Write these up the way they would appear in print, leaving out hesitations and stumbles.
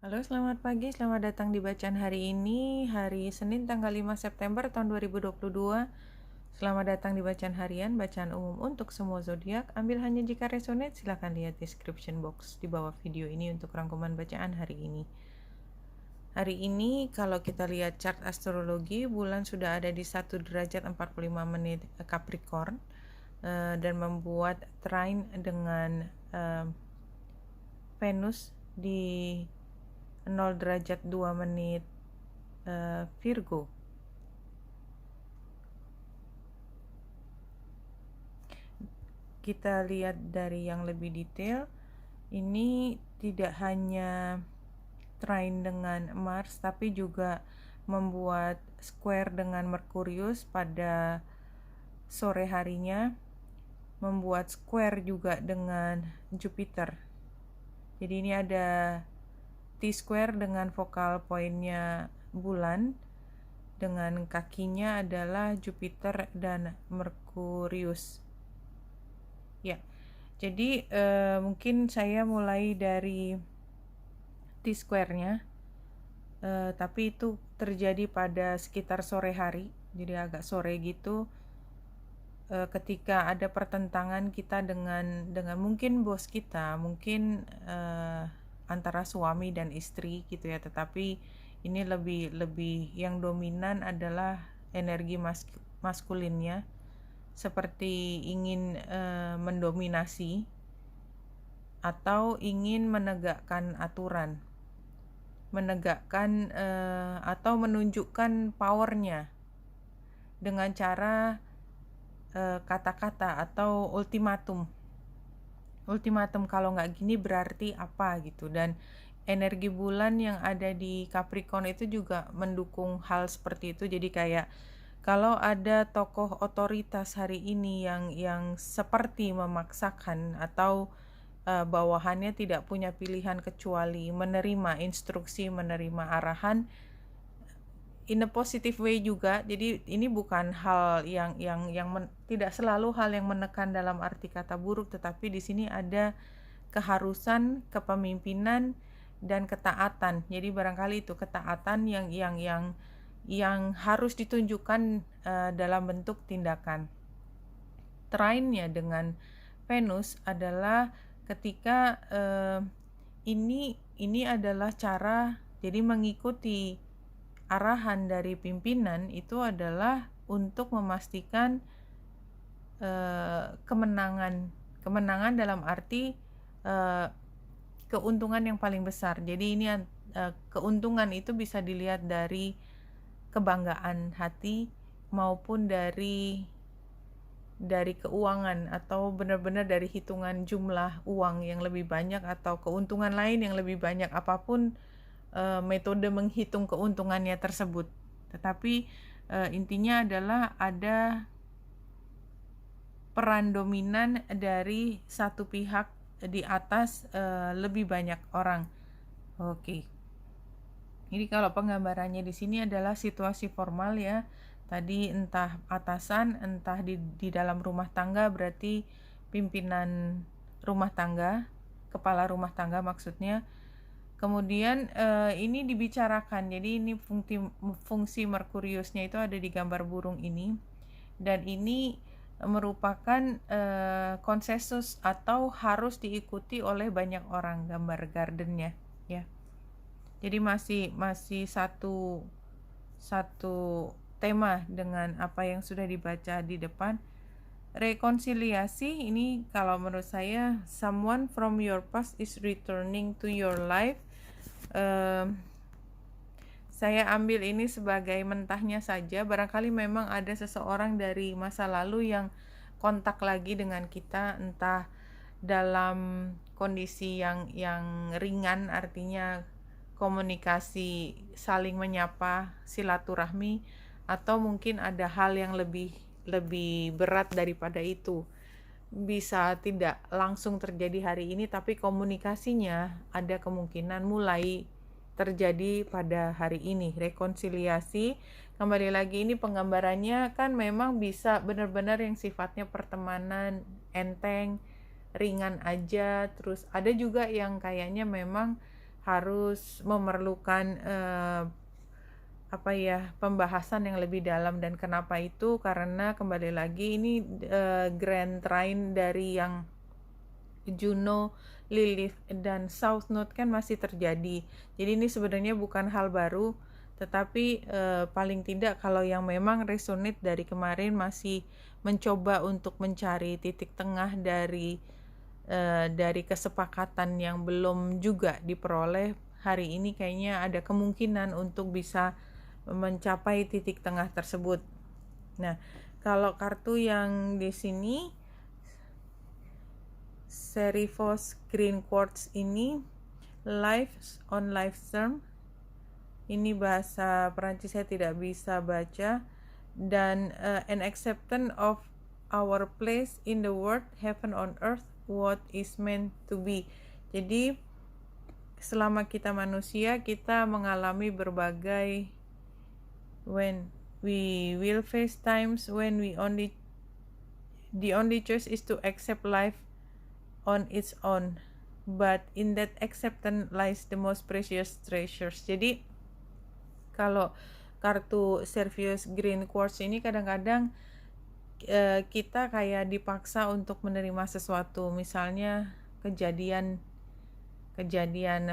Halo, selamat pagi. Selamat datang di bacaan hari ini, hari Senin tanggal 5 September tahun 2022. Selamat datang di bacaan harian, bacaan umum untuk semua zodiak. Ambil hanya jika resonate, silakan lihat description box di bawah video ini untuk rangkuman bacaan hari ini. Hari ini kalau kita lihat chart astrologi, bulan sudah ada di 1 derajat 45 menit Capricorn dan membuat trine dengan Venus di 0 derajat 2 menit Virgo. Kita lihat dari yang lebih detail, ini tidak hanya trine dengan Mars, tapi juga membuat square dengan Merkurius pada sore harinya, membuat square juga dengan Jupiter. Jadi ini ada T-square dengan vokal poinnya bulan, dengan kakinya adalah Jupiter dan Merkurius. Ya, jadi mungkin saya mulai dari T-square-nya, tapi itu terjadi pada sekitar sore hari, jadi agak sore gitu, ketika ada pertentangan kita dengan mungkin bos kita, mungkin antara suami dan istri gitu ya, tetapi ini lebih yang dominan adalah energi maskulinnya, seperti ingin mendominasi atau ingin menegakkan aturan, menegakkan atau menunjukkan powernya dengan cara kata-kata atau ultimatum kalau nggak gini berarti apa gitu. Dan energi bulan yang ada di Capricorn itu juga mendukung hal seperti itu. Jadi kayak kalau ada tokoh otoritas hari ini yang seperti memaksakan atau bawahannya tidak punya pilihan kecuali menerima instruksi, menerima arahan in a positive way juga. Jadi ini bukan hal tidak selalu hal yang menekan dalam arti kata buruk, tetapi di sini ada keharusan, kepemimpinan dan ketaatan. Jadi barangkali itu ketaatan yang harus ditunjukkan dalam bentuk tindakan. Trine-nya dengan Venus adalah ketika ini adalah cara, jadi mengikuti arahan dari pimpinan itu adalah untuk memastikan kemenangan dalam arti keuntungan yang paling besar. Jadi ini keuntungan itu bisa dilihat dari kebanggaan hati maupun dari keuangan, atau benar-benar dari hitungan jumlah uang yang lebih banyak atau keuntungan lain yang lebih banyak, apapun metode menghitung keuntungannya tersebut. Tetapi intinya adalah ada peran dominan dari satu pihak di atas lebih banyak orang. Oke. Jadi kalau penggambarannya di sini adalah situasi formal ya. Tadi entah atasan, entah di dalam rumah tangga, berarti pimpinan rumah tangga, kepala rumah tangga maksudnya. Kemudian ini dibicarakan. Jadi ini fungsi Merkuriusnya itu ada di gambar burung ini. Dan ini merupakan konsensus atau harus diikuti oleh banyak orang, gambar gardennya ya. Jadi masih satu tema dengan apa yang sudah dibaca di depan. Rekonsiliasi ini kalau menurut saya, someone from your past is returning to your life. Saya ambil ini sebagai mentahnya saja. Barangkali memang ada seseorang dari masa lalu yang kontak lagi dengan kita, entah dalam kondisi yang ringan, artinya komunikasi, saling menyapa, silaturahmi, atau mungkin ada hal yang lebih berat daripada itu. Bisa tidak langsung terjadi hari ini, tapi komunikasinya ada kemungkinan mulai terjadi pada hari ini. Rekonsiliasi, kembali lagi ini penggambarannya kan memang bisa benar-benar yang sifatnya pertemanan, enteng, ringan aja. Terus ada juga yang kayaknya memang harus memerlukan pembahasan yang lebih dalam. Dan kenapa itu? Karena kembali lagi ini grand trine dari yang Juno, Lilith, dan South Node kan masih terjadi. Jadi ini sebenarnya bukan hal baru, tetapi paling tidak kalau yang memang resonate dari kemarin masih mencoba untuk mencari titik tengah dari kesepakatan yang belum juga diperoleh, hari ini kayaknya ada kemungkinan untuk bisa mencapai titik tengah tersebut. Nah, kalau kartu yang di sini Serifos Green Quartz ini life on life term, ini bahasa Perancis saya tidak bisa baca, dan an acceptance of our place in the world, heaven on earth, what is meant to be. Jadi selama kita manusia, kita mengalami berbagai when we will face times when the only choice is to accept life on its own, but in that acceptance lies the most precious treasures. Jadi kalau kartu Serifos Green Quartz ini kadang-kadang kita kayak dipaksa untuk menerima sesuatu, misalnya kejadian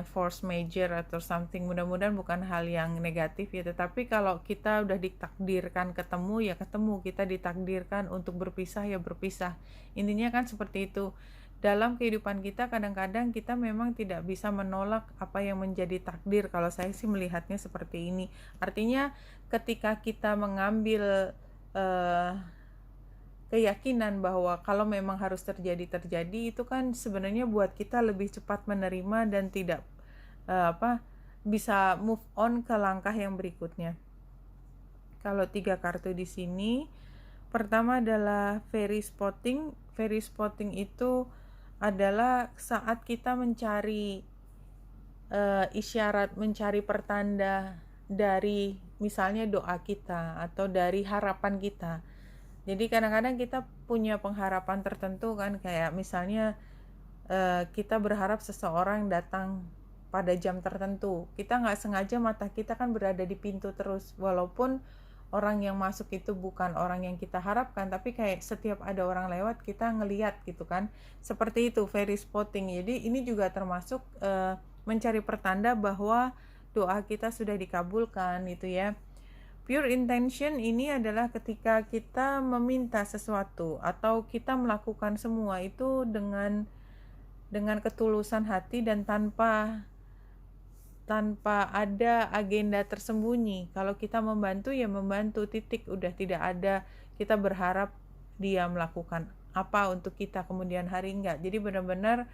force major atau something. Mudah-mudahan bukan hal yang negatif ya, tetapi kalau kita udah ditakdirkan ketemu ya ketemu, kita ditakdirkan untuk berpisah ya berpisah. Intinya kan seperti itu. Dalam kehidupan kita kadang-kadang kita memang tidak bisa menolak apa yang menjadi takdir. Kalau saya sih melihatnya seperti ini. Artinya ketika kita mengambil keyakinan bahwa kalau memang harus terjadi itu kan sebenarnya buat kita lebih cepat menerima dan tidak bisa move on ke langkah yang berikutnya. Kalau 3 kartu di sini, pertama adalah fairy spotting. Fairy spotting itu adalah saat kita mencari isyarat, mencari pertanda dari misalnya doa kita atau dari harapan kita. Jadi kadang-kadang kita punya pengharapan tertentu kan, kayak misalnya kita berharap seseorang datang pada jam tertentu. Kita nggak sengaja mata kita kan berada di pintu terus, walaupun orang yang masuk itu bukan orang yang kita harapkan, tapi kayak setiap ada orang lewat kita ngeliat gitu kan. Seperti itu fairy spotting. Jadi ini juga termasuk mencari pertanda bahwa doa kita sudah dikabulkan gitu ya. Pure intention ini adalah ketika kita meminta sesuatu atau kita melakukan semua itu dengan ketulusan hati dan tanpa ada agenda tersembunyi. Kalau kita membantu ya membantu, titik, udah tidak ada kita berharap dia melakukan apa untuk kita kemudian hari, enggak. Jadi benar-benar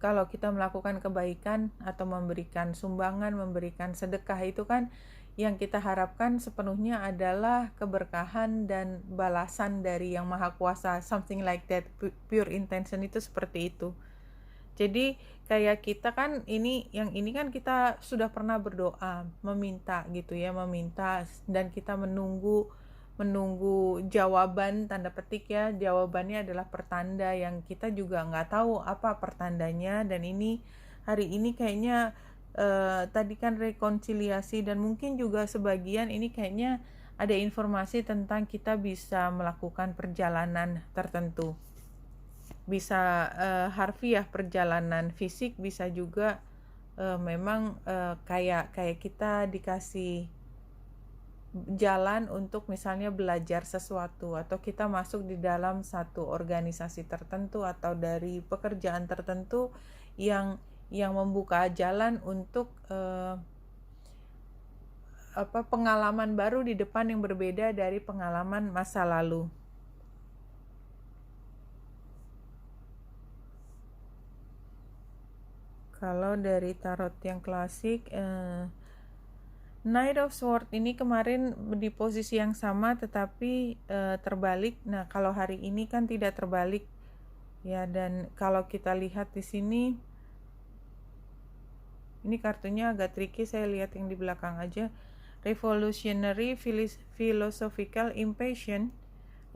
kalau kita melakukan kebaikan atau memberikan sumbangan, memberikan sedekah, itu kan yang kita harapkan sepenuhnya adalah keberkahan dan balasan dari Yang Maha Kuasa, something like that. Pure intention itu seperti itu. Jadi kayak kita kan ini kan kita sudah pernah berdoa, meminta gitu ya, meminta, dan kita menunggu jawaban, tanda petik ya, jawabannya adalah pertanda yang kita juga nggak tahu apa pertandanya. Dan ini hari ini kayaknya tadi kan rekonsiliasi, dan mungkin juga sebagian ini kayaknya ada informasi tentang kita bisa melakukan perjalanan tertentu, bisa harfiah perjalanan fisik, bisa juga memang kayak kita dikasih jalan untuk misalnya belajar sesuatu, atau kita masuk di dalam satu organisasi tertentu atau dari pekerjaan tertentu yang membuka jalan untuk pengalaman baru di depan yang berbeda dari pengalaman masa lalu. Kalau dari tarot yang klasik, Knight of Swords ini kemarin di posisi yang sama tetapi terbalik. Nah, kalau hari ini kan tidak terbalik ya. Dan kalau kita lihat di sini, ini kartunya agak tricky, saya lihat yang di belakang aja. Revolutionary, philosophical, impatient,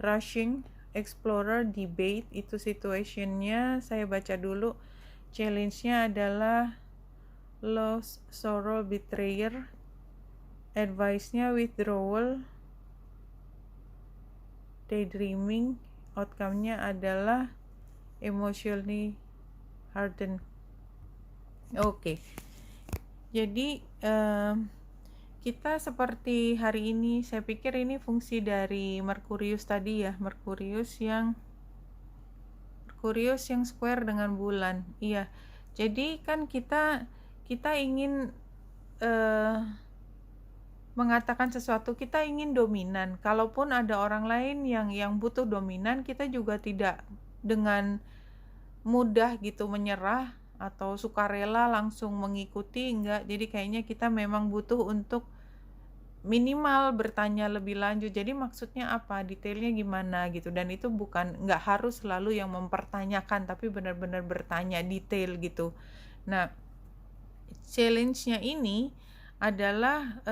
rushing, explorer, debate, itu situationnya. Saya baca dulu. Challenge-nya adalah loss, sorrow, betrayal. Advice-nya withdrawal, daydreaming. Outcome-nya adalah emotionally hardened. Oke. Jadi kita seperti hari ini, saya pikir ini fungsi dari Merkurius tadi ya, Merkurius yang square dengan bulan. Iya. Jadi kan kita ingin mengatakan sesuatu, kita ingin dominan. Kalaupun ada orang lain yang butuh dominan, kita juga tidak dengan mudah gitu menyerah atau sukarela langsung mengikuti, enggak. Jadi kayaknya kita memang butuh untuk minimal bertanya lebih lanjut. Jadi maksudnya apa, detailnya gimana gitu. Dan itu nggak harus selalu yang mempertanyakan, tapi benar-benar bertanya detail gitu. Nah, challenge-nya ini adalah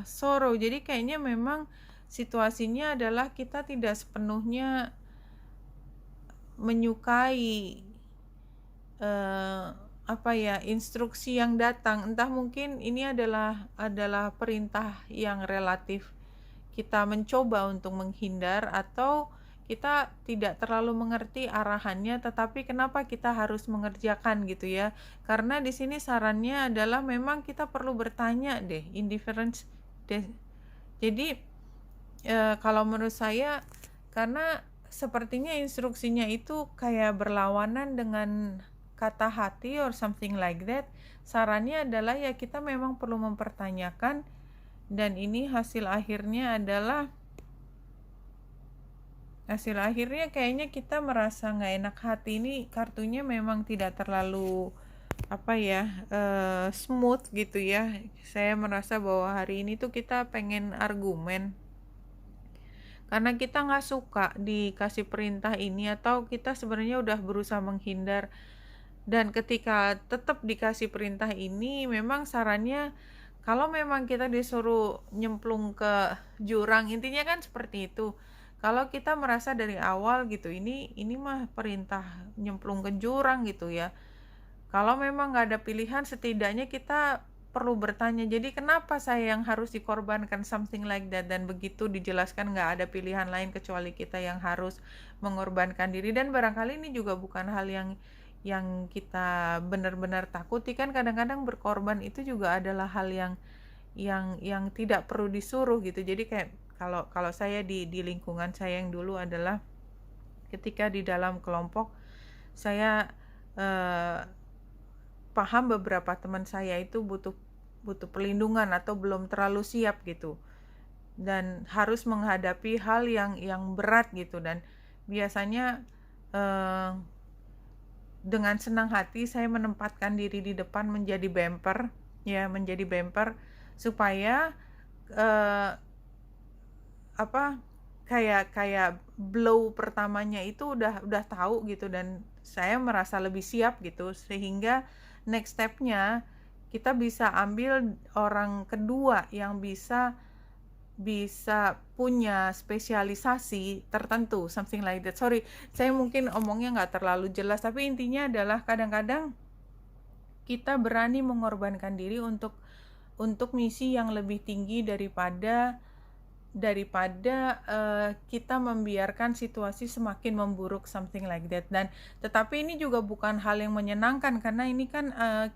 sorrow. Jadi kayaknya memang situasinya adalah kita tidak sepenuhnya menyukai instruksi yang datang. Entah mungkin ini adalah perintah yang relatif kita mencoba untuk menghindar, atau kita tidak terlalu mengerti arahannya, tetapi kenapa kita harus mengerjakan gitu ya. Karena di sini sarannya adalah memang kita perlu bertanya deh, indifference deh. Jadi kalau menurut saya, karena sepertinya instruksinya itu kayak berlawanan dengan kata hati or something like that. Sarannya adalah ya kita memang perlu mempertanyakan, dan ini hasil akhirnya kayaknya kita merasa nggak enak hati. Ini kartunya memang tidak terlalu smooth gitu ya. Saya merasa bahwa hari ini tuh kita pengen argumen karena kita nggak suka dikasih perintah ini, atau kita sebenarnya udah berusaha menghindar, dan ketika tetap dikasih perintah ini, memang sarannya kalau memang kita disuruh nyemplung ke jurang, intinya kan seperti itu. Kalau kita merasa dari awal gitu, ini mah perintah nyemplung ke jurang gitu ya. Kalau memang nggak ada pilihan, setidaknya kita perlu bertanya, jadi kenapa saya yang harus dikorbankan, something like that. Dan begitu dijelaskan nggak ada pilihan lain kecuali kita yang harus mengorbankan diri. Dan barangkali ini juga bukan hal yang kita benar-benar takuti. Kan kadang-kadang berkorban itu juga adalah hal yang tidak perlu disuruh gitu. Jadi kayak kalau saya di lingkungan saya yang dulu adalah ketika di dalam kelompok, saya paham beberapa teman saya itu butuh perlindungan atau belum terlalu siap gitu, dan harus menghadapi hal yang berat gitu. Dan biasanya dengan senang hati saya menempatkan diri di depan menjadi bumper supaya kayak blow pertamanya itu udah tahu gitu, dan saya merasa lebih siap gitu, sehingga next stepnya kita bisa ambil orang kedua yang bisa punya spesialisasi tertentu, something like that. Sorry, saya mungkin omongnya nggak terlalu jelas, tapi intinya adalah kadang-kadang kita berani mengorbankan diri untuk misi yang lebih tinggi daripada kita membiarkan situasi semakin memburuk, something like that. Dan tetapi ini juga bukan hal yang menyenangkan, karena ini kan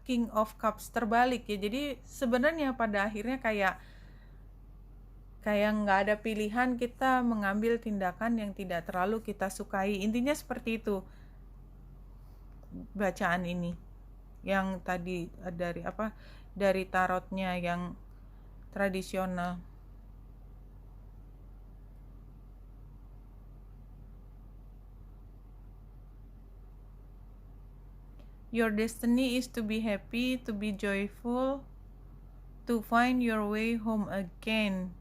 King of Cups terbalik ya. Jadi sebenarnya pada akhirnya kayak nggak ada pilihan, kita mengambil tindakan yang tidak terlalu kita sukai. Intinya seperti itu bacaan ini yang tadi dari tarotnya yang tradisional. Your destiny is to be happy, to be joyful, to find your way home again.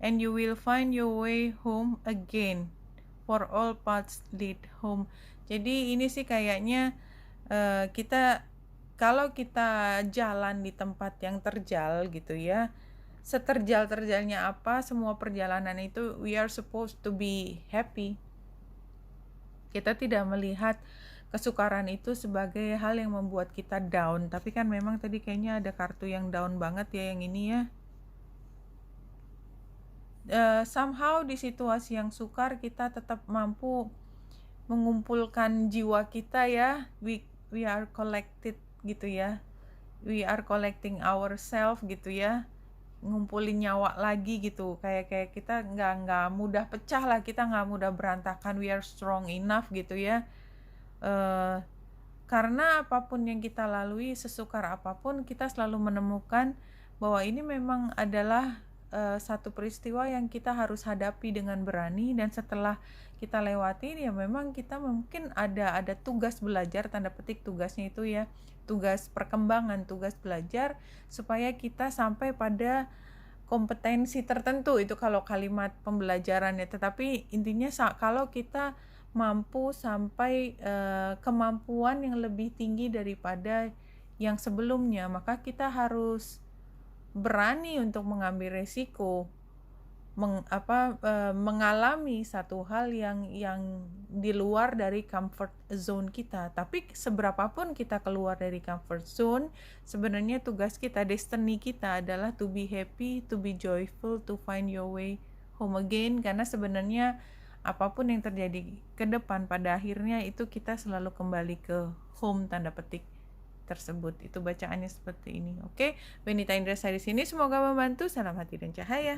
And you will find your way home again, for all paths lead home. Jadi ini sih kayaknya kalau kita jalan di tempat yang terjal gitu ya, seterjal-terjalnya apa, semua perjalanan itu we are supposed to be happy. Kita tidak melihat kesukaran itu sebagai hal yang membuat kita down. Tapi kan memang tadi kayaknya ada kartu yang down banget ya yang ini ya. Somehow di situasi yang sukar kita tetap mampu mengumpulkan jiwa kita ya. We are collected gitu ya. We are collecting ourselves gitu ya. Ngumpulin nyawa lagi gitu, kayak kita nggak mudah pecah lah, kita nggak mudah berantakan, we are strong enough gitu ya. Karena apapun yang kita lalui, sesukar apapun, kita selalu menemukan bahwa ini memang adalah satu peristiwa yang kita harus hadapi dengan berani, dan setelah kita lewati ya memang kita mungkin ada tugas belajar, tanda petik tugasnya itu ya, tugas perkembangan, tugas belajar supaya kita sampai pada kompetensi tertentu. Itu kalau kalimat pembelajarannya, tetapi intinya kalau kita mampu sampai kemampuan yang lebih tinggi daripada yang sebelumnya, maka kita harus berani untuk mengambil resiko, mengalami satu hal yang di luar dari comfort zone kita. Tapi seberapapun kita keluar dari comfort zone, sebenarnya tugas kita, destiny kita adalah to be happy, to be joyful, to find your way home again. Karena sebenarnya apapun yang terjadi ke depan, pada akhirnya itu kita selalu kembali ke home, tanda petik tersebut. Itu bacaannya seperti ini. Oke, Benita Indrasari di sini, semoga membantu. Salam hati dan cahaya.